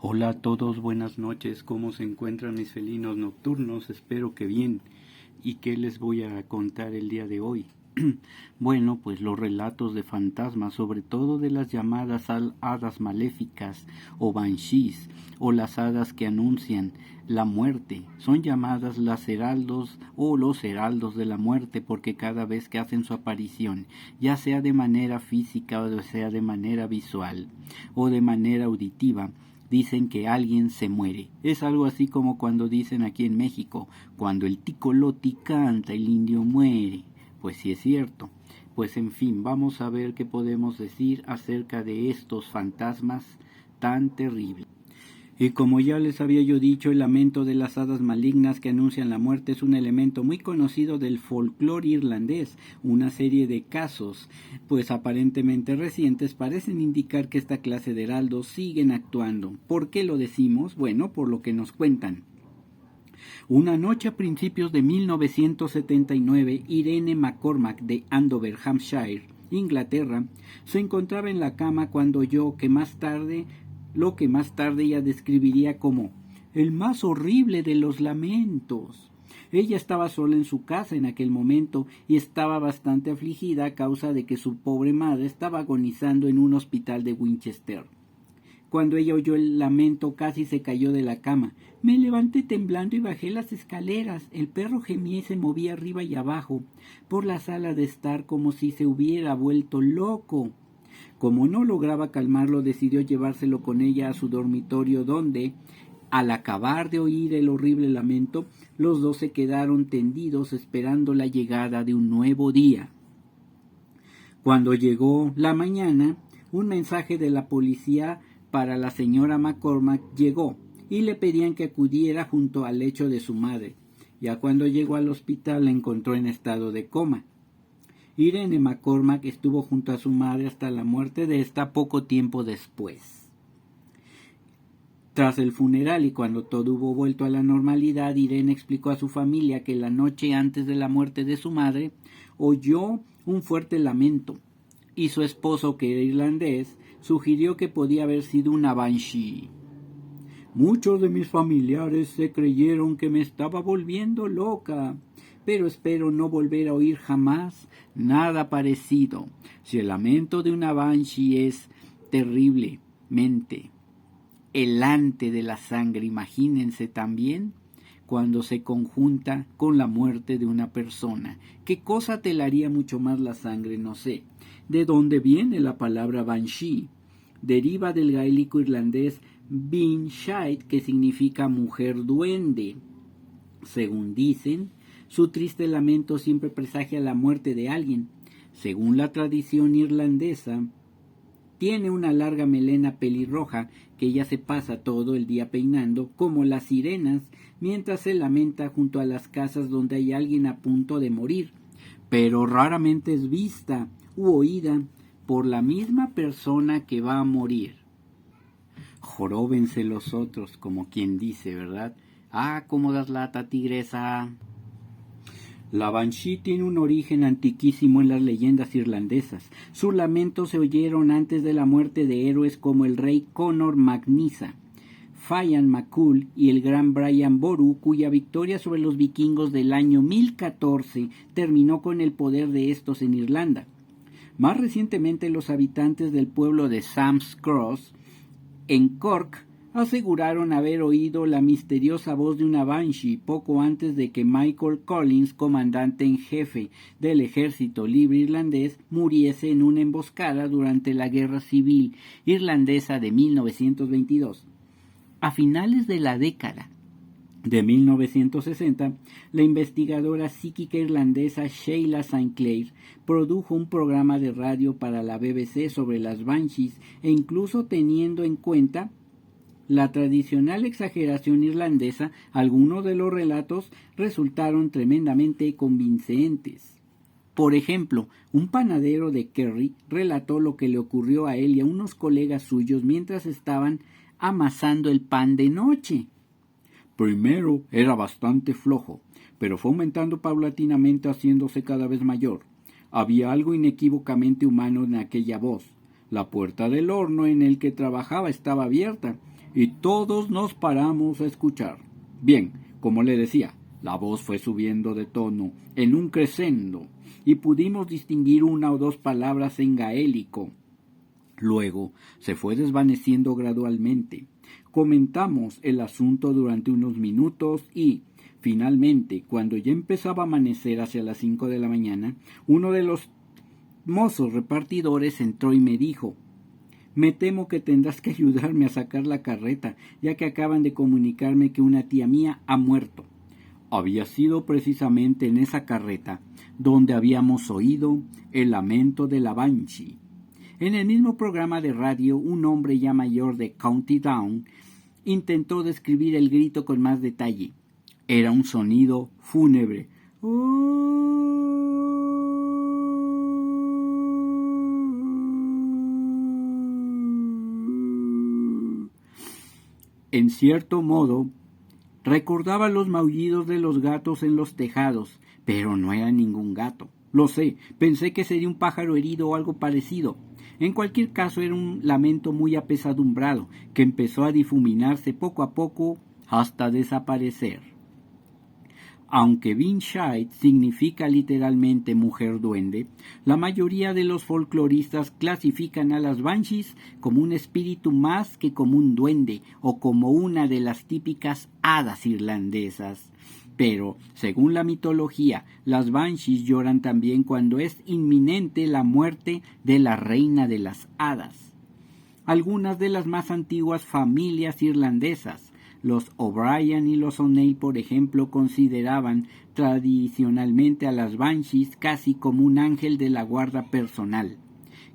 Hola a todos, buenas noches. ¿Cómo se encuentran mis felinos nocturnos? Espero que bien. ¿Y qué les voy a contar el día de hoy? Bueno, pues los relatos de fantasmas, sobre todo de las llamadas hadas maléficas o banshees, o las hadas que anuncian la muerte, son llamadas las heraldos o los heraldos de la muerte porque cada vez que hacen su aparición, ya sea de manera física o sea de manera visual o de manera auditiva, dicen que alguien se muere. Es algo así como cuando dicen aquí en México, cuando el ticoloti canta, el indio muere. Pues sí es cierto. Pues en fin, vamos a ver qué podemos decir acerca de estos fantasmas tan terribles. Y como ya les había yo dicho, el lamento de las hadas malignas que anuncian la muerte es un elemento muy conocido del folclore irlandés. Una serie de casos, pues aparentemente recientes, parecen indicar que esta clase de heraldos siguen actuando. ¿Por qué lo decimos? Bueno, por lo que nos cuentan. Una noche a principios de 1979, Irene McCormack de Andover, Hampshire, Inglaterra, se encontraba en la cama cuando oyó lo que más tarde ella describiría como el más horrible de los lamentos. Ella estaba sola en su casa en aquel momento y estaba bastante afligida a causa de que su pobre madre estaba agonizando en un hospital de Winchester. Cuando ella oyó el lamento casi se cayó de la cama. Me levanté temblando y bajé las escaleras. El perro gemía y se movía arriba y abajo por la sala de estar como si se hubiera vuelto loco. Como no lograba calmarlo, decidió llevárselo con ella a su dormitorio donde, al acabar de oír el horrible lamento, los dos se quedaron tendidos esperando la llegada de un nuevo día. Cuando llegó la mañana, un mensaje de la policía para la señora McCormack llegó y le pedían que acudiera junto al lecho de su madre. Ya cuando llegó al hospital la encontró en estado de coma. Irene McCormack estuvo junto a su madre hasta la muerte de esta poco tiempo después. Tras el funeral y cuando todo hubo vuelto a la normalidad, Irene explicó a su familia que la noche antes de la muerte de su madre oyó un fuerte lamento y su esposo, que era irlandés, sugirió que podía haber sido una banshee. Muchos de mis familiares se creyeron que me estaba volviendo loca, pero espero no volver a oír jamás nada parecido. Si el lamento de una banshee es terriblemente helante de la sangre, imagínense también cuando se conjunta con la muerte de una persona. ¿Qué cosa te helaría mucho más la sangre? No sé. ¿De dónde viene la palabra banshee? Deriva del gaélico irlandés Banshite, que significa mujer duende. Según dicen, su triste lamento siempre presagia la muerte de alguien. Según la tradición irlandesa, tiene una larga melena pelirroja que ella se pasa todo el día peinando, como las sirenas, mientras se lamenta junto a las casas donde hay alguien a punto de morir, pero raramente es vista u oída por la misma persona que va a morir. Joróbense los otros, como quien dice, ¿verdad? Ah, cómo das lata, tigresa. La banshee tiene un origen antiquísimo en las leyendas irlandesas. Sus lamentos se oyeron antes de la muerte de héroes como el rey Conor MacNisa, Fiann MacCool y el gran Brian Boru, cuya victoria sobre los vikingos del año 1014 terminó con el poder de estos en Irlanda. Más recientemente, los habitantes del pueblo de Sam's Cross, en Cork, aseguraron haber oído la misteriosa voz de una banshee poco antes de que Michael Collins, comandante en jefe del Ejército Libre Irlandés, muriese en una emboscada durante la Guerra Civil Irlandesa de 1922. A finales de la década de 1960, la investigadora psíquica irlandesa Sheila St. Clair produjo un programa de radio para la BBC sobre las banshees e incluso teniendo en cuenta la tradicional exageración irlandesa, algunos de los relatos resultaron tremendamente convincentes. Por ejemplo, un panadero de Kerry relató lo que le ocurrió a él y a unos colegas suyos mientras estaban amasando el pan de noche. Primero era bastante flojo, pero fue aumentando paulatinamente, haciéndose cada vez mayor. Había algo inequívocamente humano en aquella voz. La puerta del horno en el que trabajaba estaba abierta. y todos nos paramos a escuchar. Bien, como le decía, la voz fue subiendo de tono en un crescendo y pudimos distinguir una o dos palabras en gaélico. Luego se fue desvaneciendo gradualmente. Comentamos el asunto durante unos minutos y, finalmente, cuando ya empezaba a amanecer hacia las 5 de la mañana, uno de los mozos repartidores entró y me dijo: «Me temo que tendrás que ayudarme a sacar la carreta, ya que acaban de comunicarme que una tía mía ha muerto». Había sido precisamente en esa carreta donde habíamos oído el lamento de la Banshee. En el mismo programa de radio, un hombre ya mayor de County Down intentó describir el grito con más detalle. Era un sonido fúnebre. En cierto modo, recordaba los maullidos de los gatos en los tejados, pero no era ningún gato. Lo sé, pensé que sería un pájaro herido o algo parecido. En cualquier caso, era un lamento muy apesadumbrado, que empezó a difuminarse poco a poco hasta desaparecer. Aunque Banshee significa literalmente mujer duende, la mayoría de los folcloristas clasifican a las Banshees como un espíritu más que como un duende o como una de las típicas hadas irlandesas. Pero, según la mitología, las Banshees lloran también cuando es inminente la muerte de la reina de las hadas. Algunas de las más antiguas familias irlandesas, los O'Brien y los O'Neill, por ejemplo, consideraban tradicionalmente a las Banshees casi como un ángel de la guarda personal,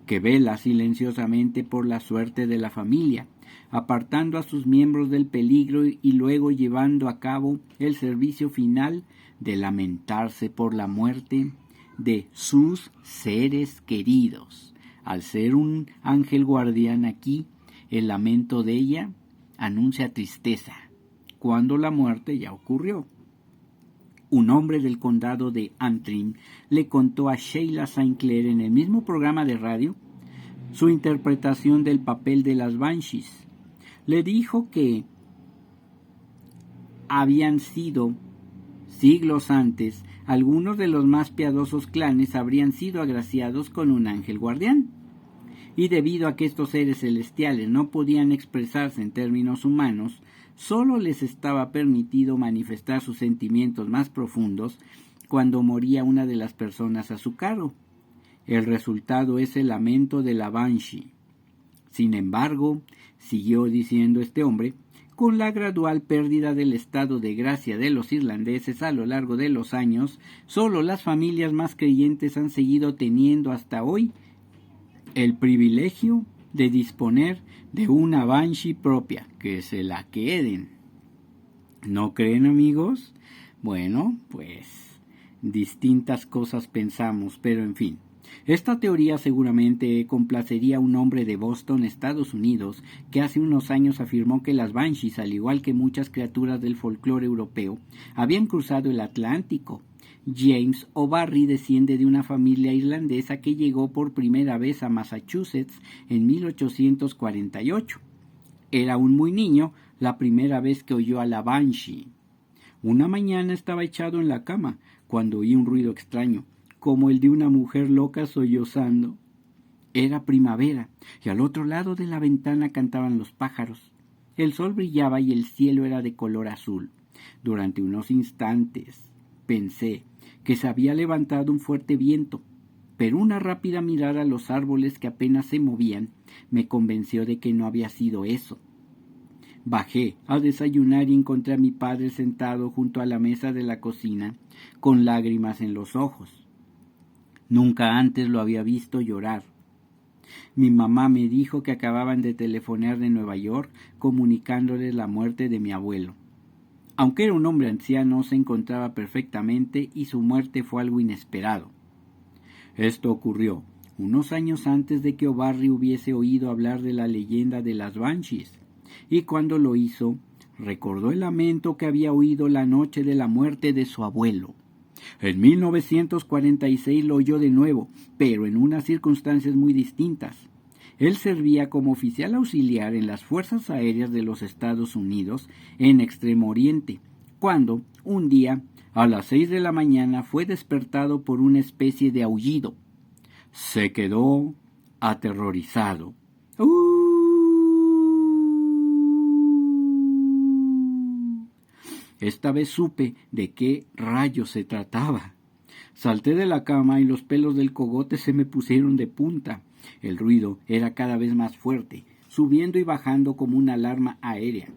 que vela silenciosamente por la suerte de la familia, apartando a sus miembros del peligro y luego llevando a cabo el servicio final de lamentarse por la muerte de sus seres queridos. Al ser un ángel guardián aquí, el lamento de ella anuncia tristeza, cuando la muerte ya ocurrió. Un hombre del condado de Antrim le contó a Sheila St. Clair en el mismo programa de radio su interpretación del papel de las Banshees. Le dijo que habían sido, siglos antes, algunos de los más piadosos clanes habrían sido agraciados con un ángel guardián. Y debido a que estos seres celestiales no podían expresarse en términos humanos, solo les estaba permitido manifestar sus sentimientos más profundos cuando moría una de las personas a su cargo. El resultado es el lamento de la Banshee. Sin embargo, siguió diciendo este hombre, con la gradual pérdida del estado de gracia de los irlandeses a lo largo de los años, solo las familias más creyentes han seguido teniendo hasta hoy el privilegio de disponer de una Banshee propia, que se la queden. ¿No creen, amigos? Bueno, pues distintas cosas pensamos, pero en fin. Esta teoría seguramente complacería a un hombre de Boston, Estados Unidos, que hace unos años afirmó que las Banshees, al igual que muchas criaturas del folclore europeo, habían cruzado el Atlántico. James O'Barry desciende de una familia irlandesa que llegó por primera vez a Massachusetts en 1848. Era aún muy niño la primera vez que oyó a la Banshee. Una mañana estaba echado en la cama cuando oí un ruido extraño, como el de una mujer loca sollozando. Era primavera y al otro lado de la ventana cantaban los pájaros. El sol brillaba y el cielo era de color azul. Durante unos instantes pensé que se había levantado un fuerte viento, pero una rápida mirada a los árboles que apenas se movían me convenció de que no había sido eso. Bajé a desayunar y encontré a mi padre sentado junto a la mesa de la cocina, con lágrimas en los ojos. Nunca antes lo había visto llorar. Mi mamá me dijo que acababan de telefonear de Nueva York comunicándoles la muerte de mi abuelo. Aunque era un hombre anciano, se encontraba perfectamente y su muerte fue algo inesperado. Esto ocurrió unos años antes de que O'Barry hubiese oído hablar de la leyenda de las Banshees, y cuando lo hizo, recordó el lamento que había oído la noche de la muerte de su abuelo. En 1946 lo oyó de nuevo, pero en unas circunstancias muy distintas. Él servía como oficial auxiliar en las Fuerzas Aéreas de los Estados Unidos en Extremo Oriente, cuando, un día, a las 6 de la mañana, fue despertado por una especie de aullido. Se quedó aterrorizado. Esta vez supe de qué rayos se trataba. Salté de la cama y los pelos del cogote se me pusieron de punta. El ruido era cada vez más fuerte, subiendo y bajando como una alarma aérea.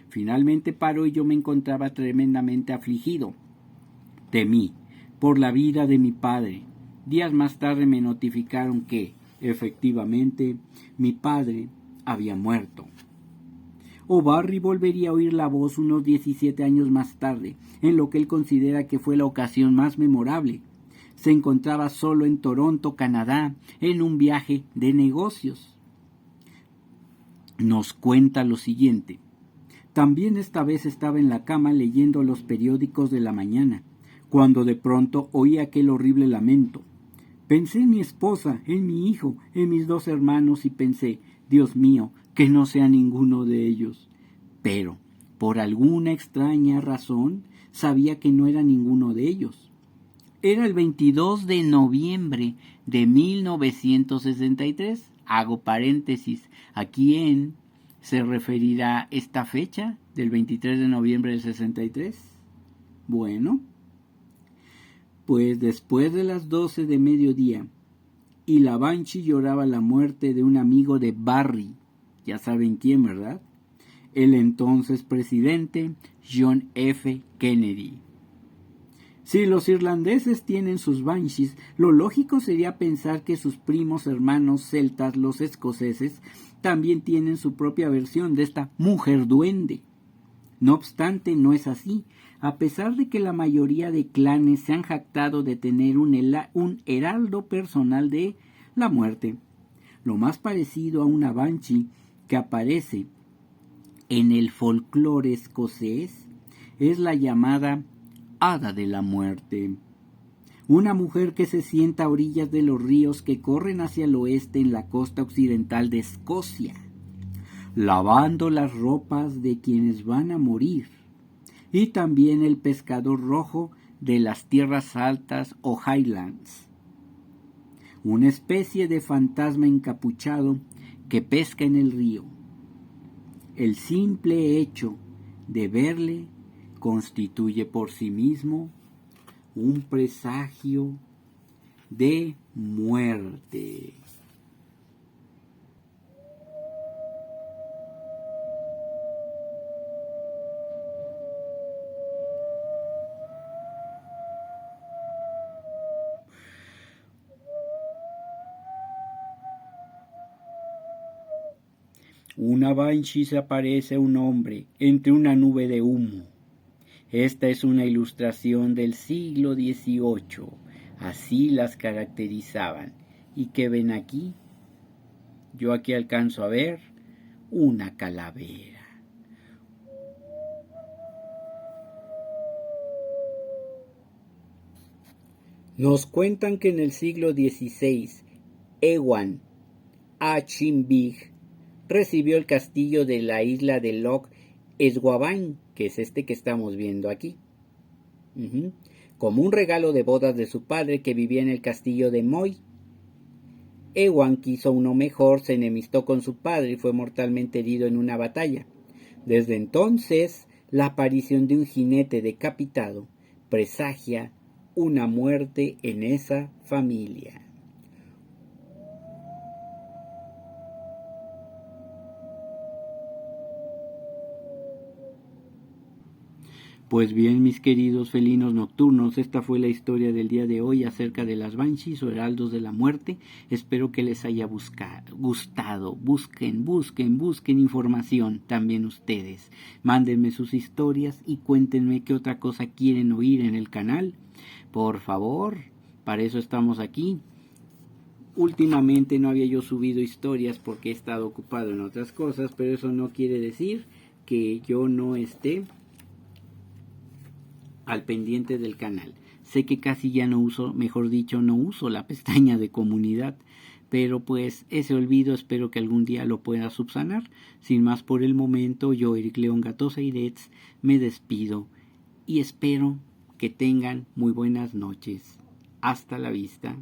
Finalmente paró y yo me encontraba tremendamente afligido. Temí por la vida de mi padre. Días más tarde me notificaron que, efectivamente, mi padre había muerto. O'Barry volvería a oír la voz unos 17 años más tarde, en lo que él considera que fue la ocasión más memorable. Se encontraba solo en Toronto, Canadá, en un viaje de negocios. Nos cuenta lo siguiente. También esta vez estaba en la cama leyendo los periódicos de la mañana, cuando de pronto oí aquel horrible lamento. Pensé en mi esposa, en mi hijo, en mis 2 hermanos y pensé, Dios mío, que no sea ninguno de ellos. Pero, por alguna extraña razón, sabía que no era ninguno de ellos. Era el 22 de noviembre de 1963. Hago paréntesis. ¿A quién se referirá esta fecha del 23 de noviembre del 63? Bueno, pues después de las 12 de mediodía, y la Banshee lloraba la muerte de un amigo de Barry. Ya saben quién, ¿verdad? El entonces presidente John F. Kennedy. Si los irlandeses tienen sus banshees, lo lógico sería pensar que sus primos hermanos celtas, los escoceses, también tienen su propia versión de esta mujer duende. No obstante, no es así, a pesar de que la mayoría de clanes se han jactado de tener un heraldo personal de la muerte. Lo más parecido a una banshee que aparece en el folclore escocés es la llamada Hada de la Muerte, una mujer que se sienta a orillas de los ríos que corren hacia el oeste en la costa occidental de Escocia, lavando las ropas de quienes van a morir, y también el pescador rojo de las tierras altas o Highlands, una especie de fantasma encapuchado que pesca en el río. El simple hecho de verle constituye por sí mismo un presagio de muerte. Una banshee se aparece a un hombre entre una nube de humo. Esta es una ilustración del siglo XVIII, así las caracterizaban. ¿Y qué ven aquí? Yo aquí alcanzo a ver una calavera. Nos cuentan que en el siglo XVI, Ewan Achimbic recibió el castillo de la isla de Loch Esguavain, que es este que estamos viendo aquí, como un regalo de bodas de su padre que vivía en el castillo de Moy. Ewan quiso uno mejor, se enemistó con su padre y fue mortalmente herido en una batalla. Desde entonces, la aparición de un jinete decapitado presagia una muerte en esa familia. Pues bien, mis queridos felinos nocturnos, esta fue la historia del día de hoy acerca de las banshees o heraldos de la muerte. Espero que les haya gustado. Busquen información también ustedes. Mándenme sus historias y cuéntenme qué otra cosa quieren oír en el canal. Por favor, para eso estamos aquí. Últimamente no había yo subido historias porque he estado ocupado en otras cosas, pero eso no quiere decir que yo no esté al pendiente del canal. Sé que casi ya no uso, mejor dicho, no uso la pestaña de comunidad, Pero pues ese olvido espero que algún día lo pueda subsanar. Sin más por el momento, yo, Eric León Gatosa Iretz, me despido y espero que tengan muy buenas noches. Hasta la vista.